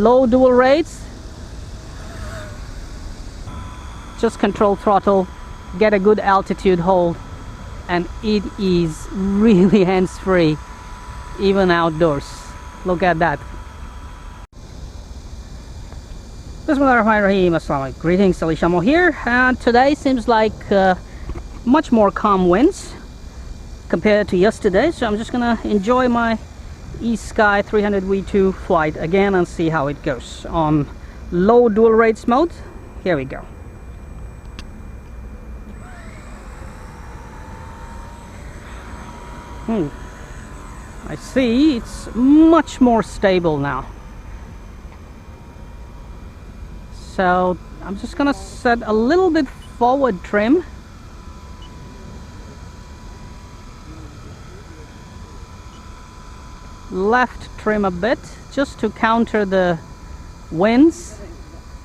low dual rates, just control throttle, get a good altitude hold, and it is really hands-free even outdoors. Look at that. Bismillahirrahmanirrahim. Assalamu alaikum. Greetings, alishanmao here, and today seems like much more calm winds compared to yesterday, so I'm just gonna enjoy my ESKY 300V2 flight again and see how it goes on low dual rates mode. Here we go. I see it's much more stable now. So I'm just gonna set a little bit forward trim. Left trim a bit just to counter the winds,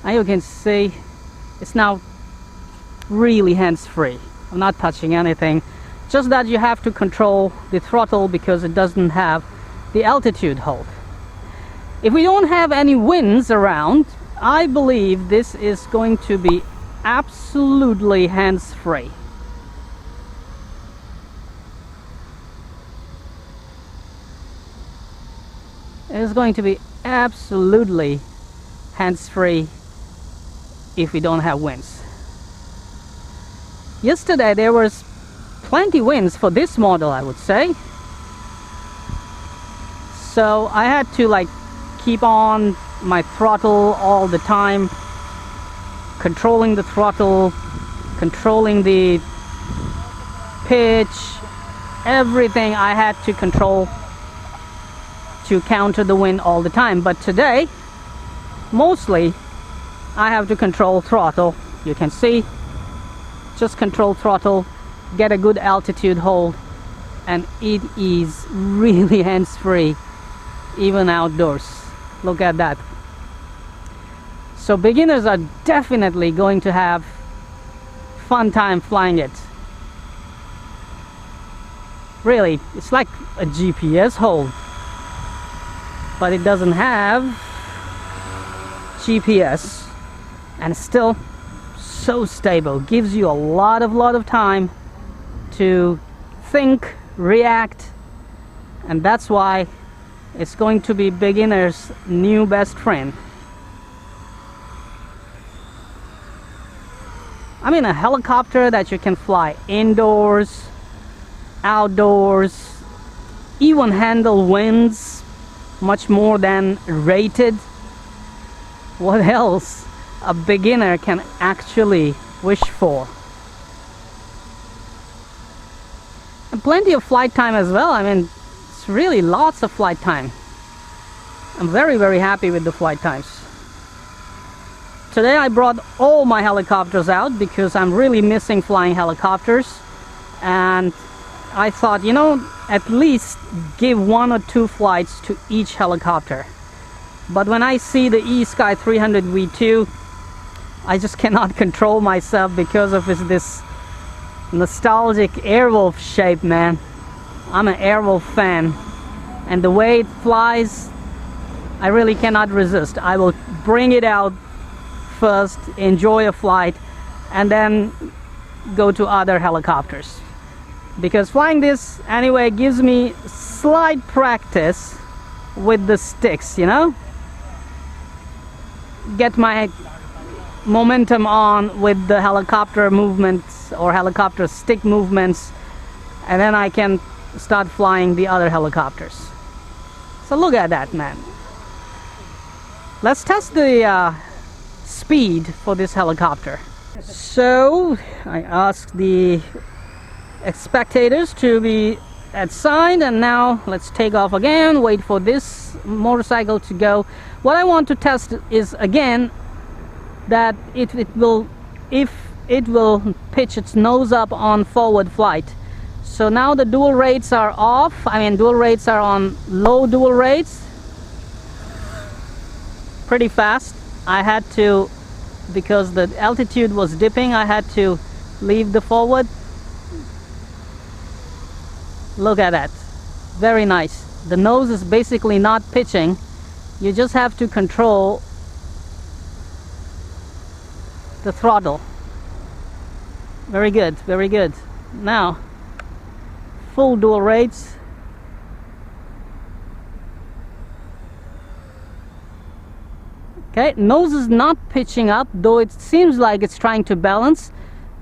and you can see it's now really hands-free. I'm not touching anything, just that you have to control the throttle because it doesn't have the altitude hold. If we don't have any winds around, I believe this is going to be absolutely hands-free. It is going to be absolutely hands-free if we don't have winds. Yesterday there was plenty winds for this model, I would say. So I had to like keep on my throttle all the time, controlling the throttle, controlling the pitch, everything I had to control to counter the wind all the time. But today mostly I have to control throttle. You can see, just control throttle, get a good altitude hold, and it is really hands-free even outdoors. Look at that. So beginners are definitely going to have fun time flying it. Really, it's like a GPS hold, but it doesn't have GPS, and it's still so stable. Gives you a lot of time to think, react, and that's why it's going to be beginner's new best friend. I mean, a helicopter that you can fly indoors, outdoors, even handle winds much more than rated. What else a beginner can actually wish for? And plenty of flight time as well. I mean, it's really lots of flight time. I'm very happy with the flight times. Today I brought all my helicopters out because I'm really missing flying helicopters, and I thought, you know, at least give 1 or 2 flights to each helicopter. But when I see the ESKY 300V2, I just cannot control myself because of this nostalgic Airwolf shape, man. I'm an Airwolf fan, and the way it flies, I really cannot resist. I will bring it out first, enjoy a flight, and then go to other helicopters. Because flying this anyway gives me slight practice with the sticks, you know? Get my momentum on with the helicopter movements or helicopter stick movements, and then I can start flying the other helicopters. So look at that, man. Let's test the speed for this helicopter. So I asked the spectators to be at side, and now let's take off again, wait for this motorcycle to go. What I want to test is again that if it will pitch its nose up on forward flight. So now the dual rates are off. I mean, dual rates are on low dual rates, pretty fast. I had to, because the altitude was dipping, I had to leave the forward. Look at that, very nice. The nose is basically not pitching, You just have to control the throttle. Very good, very good. Now, full dual rates. Okay, nose is not pitching up, though it seems like it's trying to balance.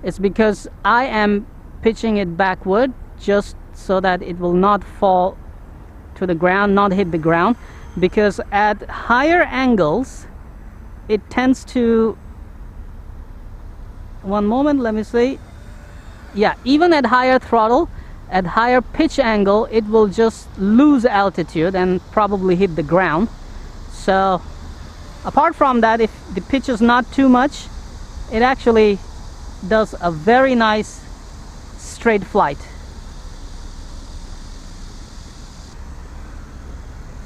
It's because I am pitching it backward just so that it will not fall to the ground, not hit the ground, because at higher angles it tends to, one moment, let me see. Yeah, even at higher throttle, at higher pitch angle, it will just lose altitude and probably hit the ground. So apart from that, if the pitch is not too much, it actually does a very nice straight flight.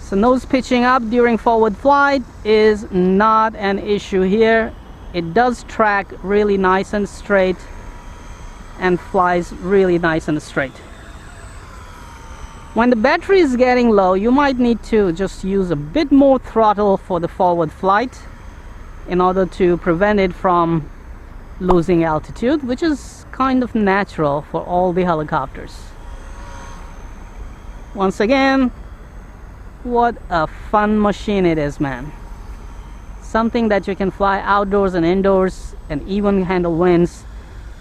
So nose pitching up during forward flight is not an issue here. It does track really nice and straight and flies really nice and straight. When the battery is getting low, you might need to just use a bit more throttle for the forward flight in order to prevent it from losing altitude, which is kind of natural for all the helicopters. Once again, what a fun machine it is, man. Something that you can fly outdoors and indoors and even handle winds.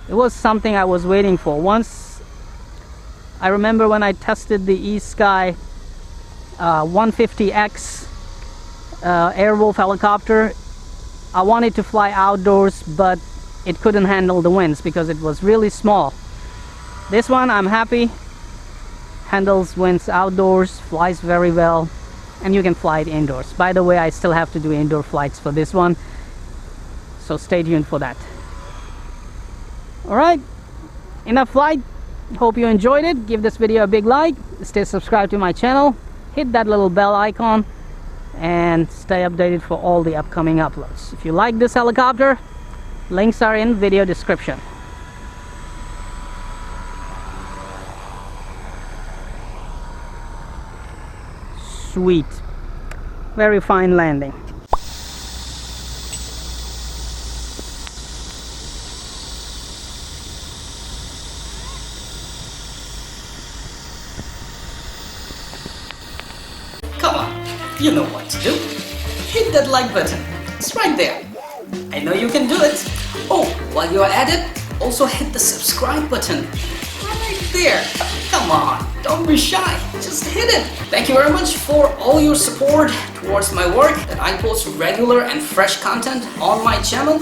It was something I was waiting for. Once, I remember when I tested the ESKY 150X Airwolf helicopter, I wanted to fly outdoors, but it couldn't handle the winds because it was really small. This one, I'm happy, handles winds outdoors, flies very well, and you can fly it indoors. By the way, I still have to do indoor flights for this one, so stay tuned for that. Alright, enough flight. Hope you enjoyed it. Give this video a big like, stay subscribed to my channel, hit that little bell icon, and stay updated for all the upcoming uploads. If you like this helicopter, links are in video description. Sweet. Very fine landing. Come on, you know what to do. Hit that like button. It's right there. I know you can do it. Oh, while you're at it, also hit the subscribe button. Right there. Come on, don't be shy. Just hit it. Thank you very much for all your support towards my work, that I post regular and fresh content on my channel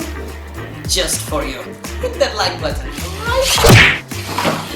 just for you. Hit that like button right there.